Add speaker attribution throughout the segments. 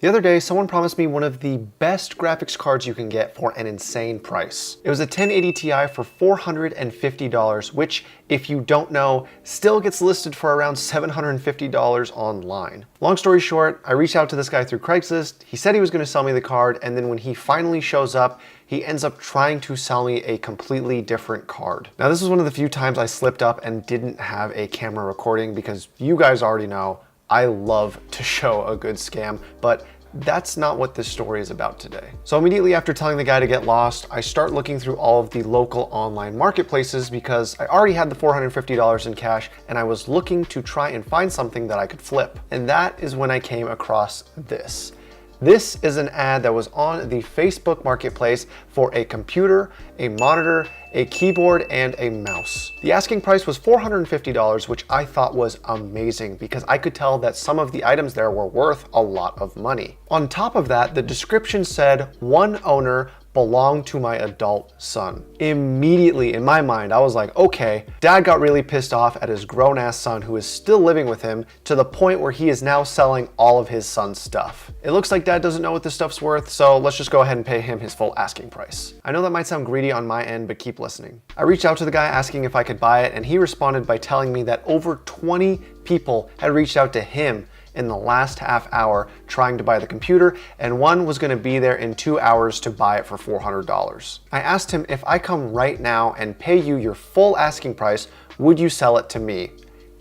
Speaker 1: The other day, someone promised me one of the best graphics cards you can get for an insane price. It was a 1080 Ti for $450, which, if you don't know, still gets listed for around $750 online. Long story short, I reached out to this guy through Craigslist. He said he was going to sell me the card, and then when he finally shows up, he ends up trying to sell me a completely different card. Now, this was one of the few times I slipped up and didn't have a camera recording, because you guys already know I love to show a good scam, but that's not what this story is about today. So immediately after telling the guy to get lost, I start looking through all of the local online marketplaces because I already had the $450 in cash and I was looking to try and find something that I could flip. And that is when I came across this. This is an ad that was on the Facebook Marketplace for a computer, a monitor, a keyboard, and a mouse. The asking price was $450, which I thought was amazing because I could tell that some of the items there were worth a lot of money. On top of that, the description said one owner belonged to my adult son. Immediately in my mind, I was like, okay, dad got really pissed off at his grown-ass son who is still living with him to the point where he is now selling all of his son's stuff. It looks like dad doesn't know what this stuff's worth, so let's just go ahead and pay him his full asking price. I know that might sound greedy on my end, but keep listening. I reached out to the guy asking if I could buy it, and he responded by telling me that over 20 people had reached out to him in the last half hour trying to buy the computer, and one was going to be there in 2 hours to buy it for $400. I asked him, if I come right now and pay you your full asking price, would you sell it to me?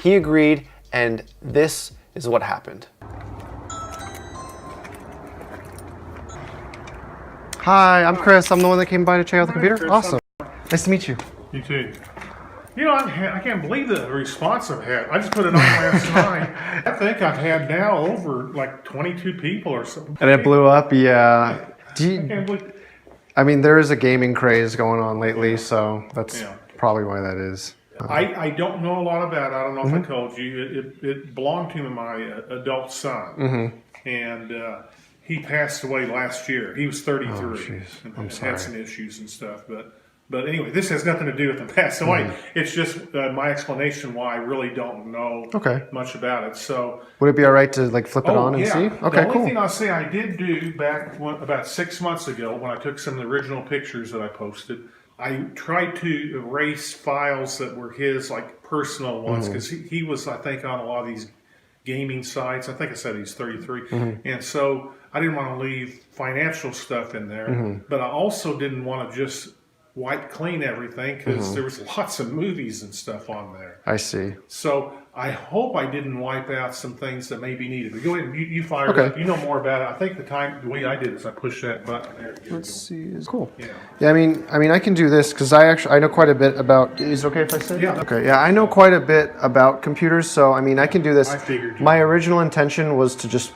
Speaker 1: He agreed, and this is what happened. Hi, I'm Chris. I'm the one that came by to check out the computer.
Speaker 2: Chris.
Speaker 1: Awesome. Nice to meet you.
Speaker 2: You too. You know, I can't believe the response I've had. I just put it on last night. I think I've had now over like 22 people or something.
Speaker 1: And it blew up, yeah.
Speaker 2: I can't believe.
Speaker 1: I mean, there is a gaming craze going on lately, so that's
Speaker 2: Yeah.
Speaker 1: probably why that is.
Speaker 2: I don't know a lot about it. I don't know if I told you. It belonged to my adult son. And he passed away last year. He was 33.
Speaker 1: Oh, jeez. I'm sorry.
Speaker 2: Had some issues and stuff. But anyway, this has nothing to do with him passing away. It's just my explanation why I really don't know much about it. So
Speaker 1: would it be all right to like flip it on and see? Okay,
Speaker 2: the only
Speaker 1: cool.
Speaker 2: thing I'll say I did do about 6 months ago when I took some of the original pictures that I posted, I tried to erase files that were his like personal ones because he was, I think, on a lot of these gaming sites. I think I said he's 33. And so I didn't want to leave financial stuff in there, but I also didn't want to just wipe clean everything because there was lots of movies and stuff on there.
Speaker 1: I see.
Speaker 2: So I hope I didn't wipe out some things that maybe needed. But go ahead, you fire it up. You know more about it. I think the way I did is I pushed that button there.
Speaker 1: Let's see. Cool.
Speaker 2: Yeah.
Speaker 1: Yeah, I mean, I can do this because I know quite a bit about. Is it okay if I sit?
Speaker 2: Yeah.
Speaker 1: Okay. Yeah, I know quite a bit about computers, so I mean, I can do this.
Speaker 2: I figured.
Speaker 1: My original intention was to just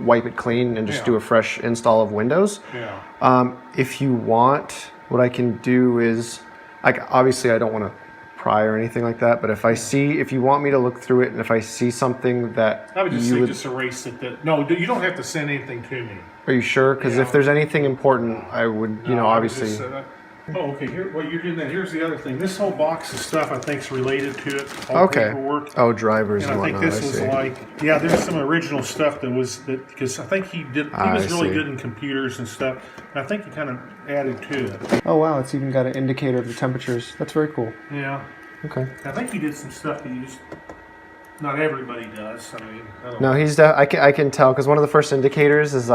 Speaker 1: wipe it clean and just do a fresh install of Windows.
Speaker 2: Yeah.
Speaker 1: If you want, what I can do is, obviously I don't want to pry or anything like that, but if you want me to look through it and if I see something that
Speaker 2: I would just say just erase it. No, you don't have to send anything to me.
Speaker 1: Are you sure? Because if there's anything important, I would, obviously.
Speaker 2: Okay. Here, what you're doing. Here's the other thing. This whole box of stuff I think is related to it. All
Speaker 1: Okay.
Speaker 2: Paperwork.
Speaker 1: Oh, drivers
Speaker 2: And
Speaker 1: and
Speaker 2: I think
Speaker 1: whatnot.
Speaker 2: this was
Speaker 1: see.
Speaker 2: like, there's some original stuff because I think he was really good in computers and stuff. And I think he kind of added to it.
Speaker 1: Oh wow, it's even got an indicator of the temperatures. That's very cool.
Speaker 2: Yeah.
Speaker 1: Okay.
Speaker 2: I think he did some stuff that not everybody does. I mean, I don't
Speaker 1: No, I can tell because one of the first indicators is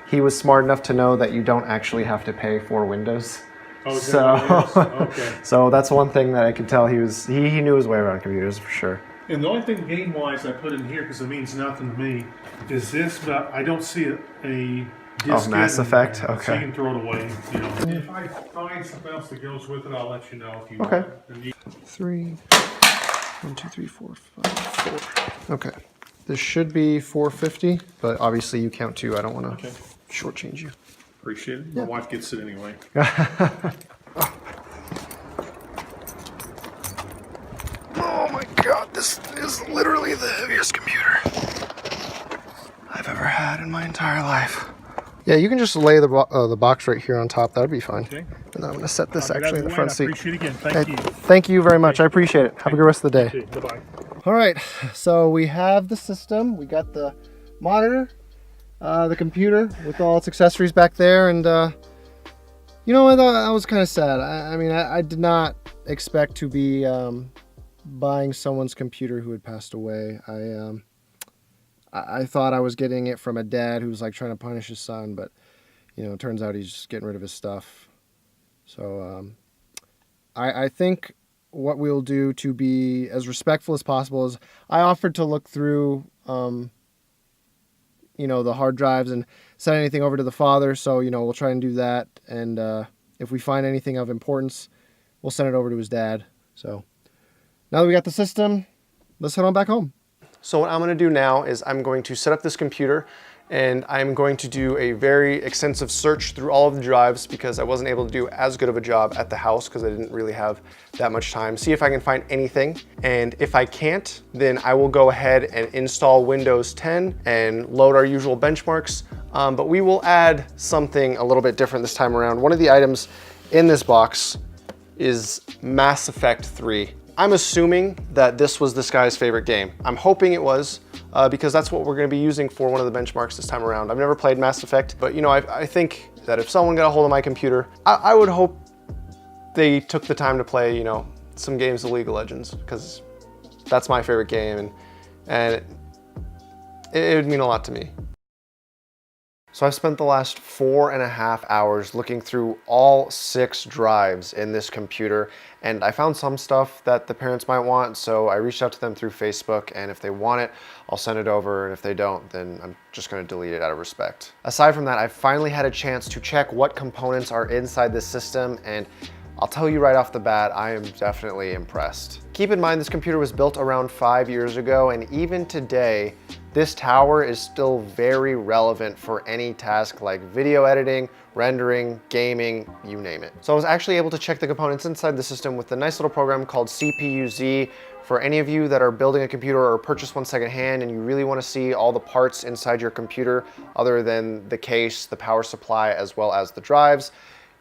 Speaker 1: he was smart enough to know that you don't actually have to pay for Windows.
Speaker 2: Oh, is that what it is? Okay.
Speaker 1: So that's one thing that I could tell he knew his way around computers for sure.
Speaker 2: And the only thing game-wise I put in here, because it means nothing to me, is this, but I don't see a disc
Speaker 1: Mass
Speaker 2: in
Speaker 1: Effect?
Speaker 2: there,
Speaker 1: Okay.
Speaker 2: So you can throw it away. If I find something else that goes with it, I'll let you know if you
Speaker 1: Okay.
Speaker 2: want it. And
Speaker 1: 1, 2, 3, 4, 5, 4. Okay. This should be 450, but obviously you count too. I don't want to shortchange you.
Speaker 2: appreciate it. My wife gets it anyway.
Speaker 1: Oh my god, this is literally the heaviest computer I've ever had in my entire life. Yeah, you can just lay the box right here on top. That would be fine.
Speaker 2: Okay.
Speaker 1: And I'm going to set this actually in the front
Speaker 2: I
Speaker 1: seat.
Speaker 2: appreciate it again. Thank you.
Speaker 1: Thank you very much. I appreciate it. Have a good rest of the day.
Speaker 2: Bye-bye.
Speaker 1: All right, so we have the system. We got the monitor,
Speaker 3: the computer with all its accessories back there, and you know, I was kind of sad. I mean, I did not expect to be buying someone's computer who had passed away. I thought I was getting it from a dad who was like trying to punish his son, but you know, it turns out he's just getting rid of his stuff. So I think what we'll do to be as respectful as possible is I offered to look through, you know, the hard drives and send anything over to the father. So, you know, we'll try and do that. And if we find anything of importance, we'll send it over to his dad. So now that we got the system, let's head on back home.
Speaker 1: So what I'm going to do now is I'm going to set up this computer, and I'm going to do a very extensive search through all of the drives because I wasn't able to do as good of a job at the house because I didn't really have that much time. See if I can find anything. And if I can't, then I will go ahead and install Windows 10 and load our usual benchmarks. But we will add something a little bit different this time around. One of the items in this box is Mass Effect 3. I'm assuming that this was this guy's favorite game. I'm hoping it was, because that's what we're gonna be using for one of the benchmarks this time around. I've never played Mass Effect, but you know, I think that if someone got a hold of my computer, I would hope they took the time to play, you know, some games of League of Legends, because that's my favorite game, and it would mean a lot to me. So I've spent the last 4.5 hours looking through all 6 drives in this computer, and I found some stuff that the parents might want, so I reached out to them through Facebook, and if they want it, I'll send it over, and if they don't, then I'm just gonna delete it out of respect. Aside from that, I've finally had a chance to check what components are inside this system, and I'll tell you right off the bat, I am definitely impressed. Keep in mind, this computer was built around 5 years ago, and even today, this tower is still very relevant for any task like video editing, rendering, gaming, you name it. So I was actually able to check the components inside the system with a nice little program called CPU-Z. For any of you that are building a computer or purchase one secondhand and you really want to see all the parts inside your computer other than the case, the power supply, as well as the drives,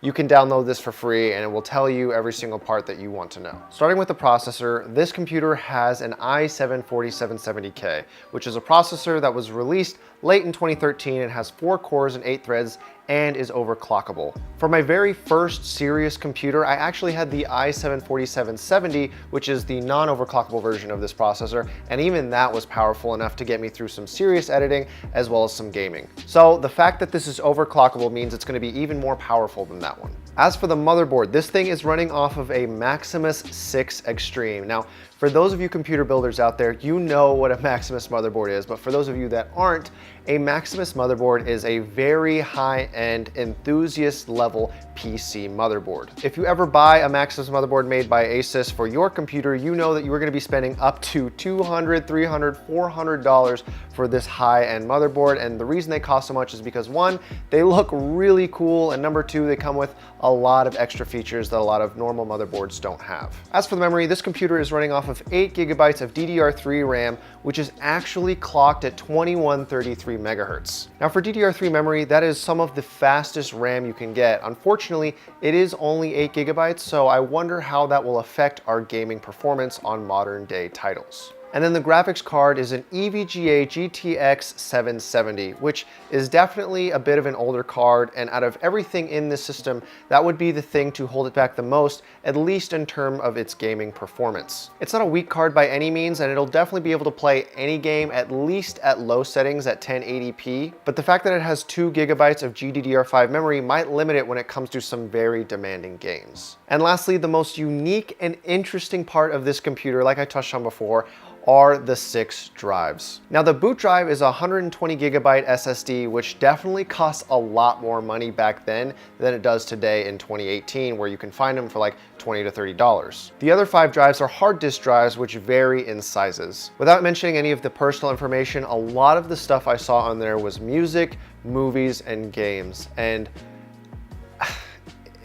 Speaker 1: you can download this for free and it will tell you every single part that you want to know. Starting with the processor, this computer has an i7-4770K, which is a processor that was released late in 2013 and has 4 cores and 8 threads and is overclockable. For my very first serious computer, I actually had the i7-4770, which is the non-overclockable version of this processor, and even that was powerful enough to get me through some serious editing as well as some gaming. So the fact that this is overclockable means it's going to be even more powerful than that one. As for the motherboard, this thing is running off of a Maximus 6 Extreme. Now, for those of you computer builders out there, you know what a Maximus motherboard is, but for those of you that aren't, a Maximus motherboard is a very high-end, enthusiast-level PC motherboard. If you ever buy a Maximus motherboard made by Asus for your computer, you know that you are going to be spending up to $200, $300, $400 for this high-end motherboard, and the reason they cost so much is because 1, they look really cool, and number 2, they come with a lot of extra features that a lot of normal motherboards don't have. As for the memory, this computer is running off of 8 gigabytes of DDR3 RAM, which is actually clocked at 2133 megahertz. Now for DDR3 memory, that is some of the fastest RAM you can get. Unfortunately, it is only 8 gigabytes, so I wonder how that will affect our gaming performance on modern day titles. And then the graphics card is an EVGA GTX 770, which is definitely a bit of an older card, and out of everything in this system, that would be the thing to hold it back the most, at least in terms of its gaming performance. It's not a weak card by any means, and it'll definitely be able to play any game at least at low settings at 1080p, but the fact that it has 2 gigabytes of GDDR5 memory might limit it when it comes to some very demanding games. And lastly, the most unique and interesting part of this computer, like I touched on before, are the 6 drives. Now the boot drive is a 120 gigabyte SSD, which definitely costs a lot more money back then than it does today in 2018, where you can find them for like $20 to $30. The other 5 drives are hard disk drives, which vary in sizes. Without mentioning any of the personal information, a lot of the stuff I saw on there was music, movies, and games. And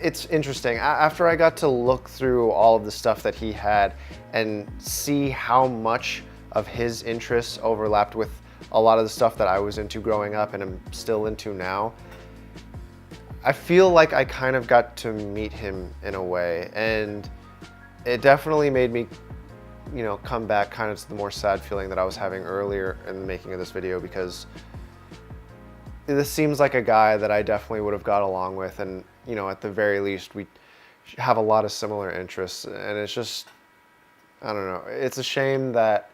Speaker 1: it's interesting. After I got to look through all of the stuff that he had and see how much of his interests overlapped with a lot of the stuff that I was into growing up and am still into now, I feel like I kind of got to meet him in a way, and it definitely made me, you know, come back kind of to the more sad feeling that I was having earlier in the making of this video, because this seems like a guy that I definitely would have got along with, and you know, at the very least, we have a lot of similar interests, and it's just, I don't know. It's a shame that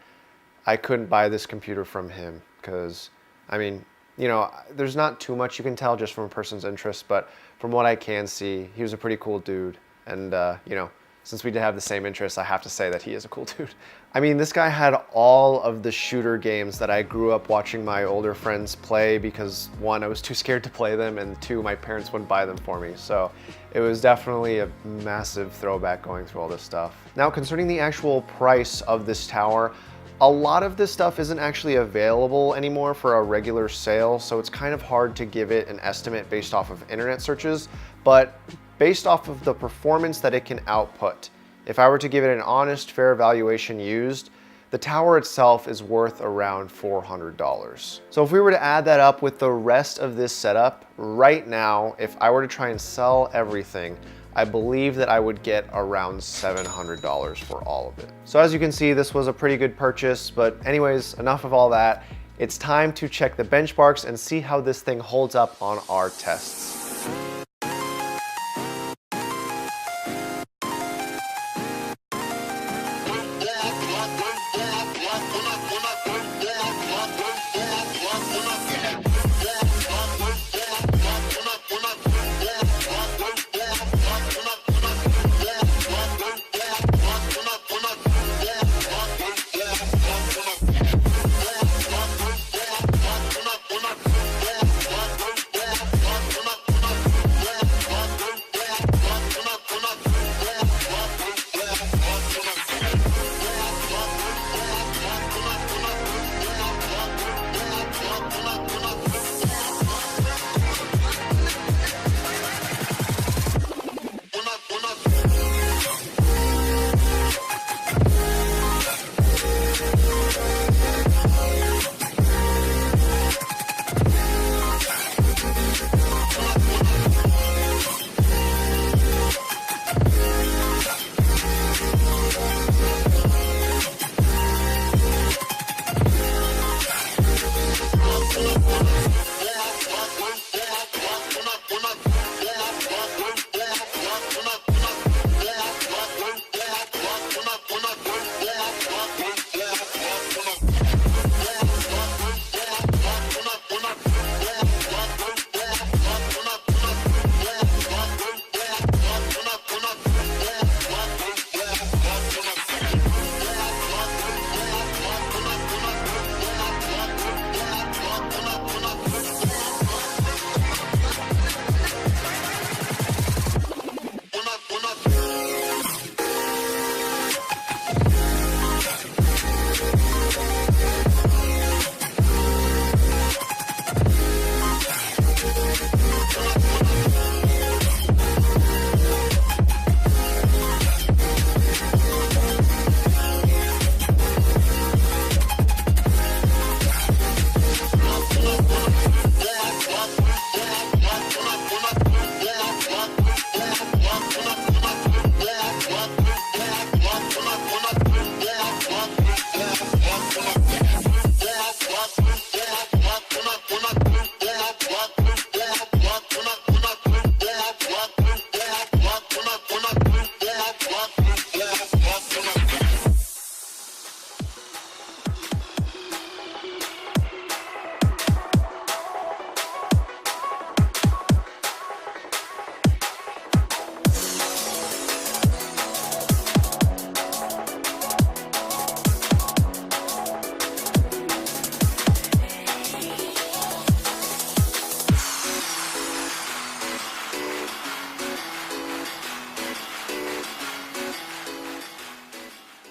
Speaker 1: I couldn't buy this computer from him, because, I mean, you know, there's not too much you can tell just from a person's interests, but from what I can see, he was a pretty cool dude, and you know, since we did have the same interests, I have to say that he is a cool dude. I mean, this guy had all of the shooter games that I grew up watching my older friends play because, one, I was too scared to play them, and two, my parents wouldn't buy them for me. So it was definitely a massive throwback going through all this stuff. Now, concerning the actual price of this tower, a lot of this stuff isn't actually available anymore for a regular sale, so it's kind of hard to give it an estimate based off of internet searches, but based off of the performance that it can output, if I were to give it an honest, fair valuation used, the tower itself is worth around $400. So if we were to add that up with the rest of this setup, right now, if I were to try and sell everything, I believe that I would get around $700 for all of it. So as you can see, this was a pretty good purchase, but anyways, enough of all that. It's time to check the benchmarks and see how this thing holds up on our tests.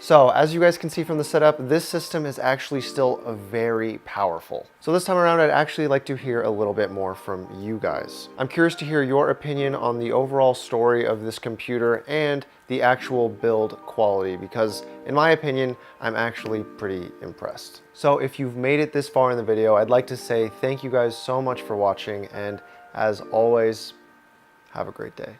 Speaker 1: So as you guys can see from the setup, this system is actually still very powerful. So this time around, I'd actually like to hear a little bit more from you guys. I'm curious to hear your opinion on the overall story of this computer and the actual build quality, because in my opinion, I'm actually pretty impressed. So if you've made it this far in the video, I'd like to say thank you guys so much for watching, and as always, have a great day.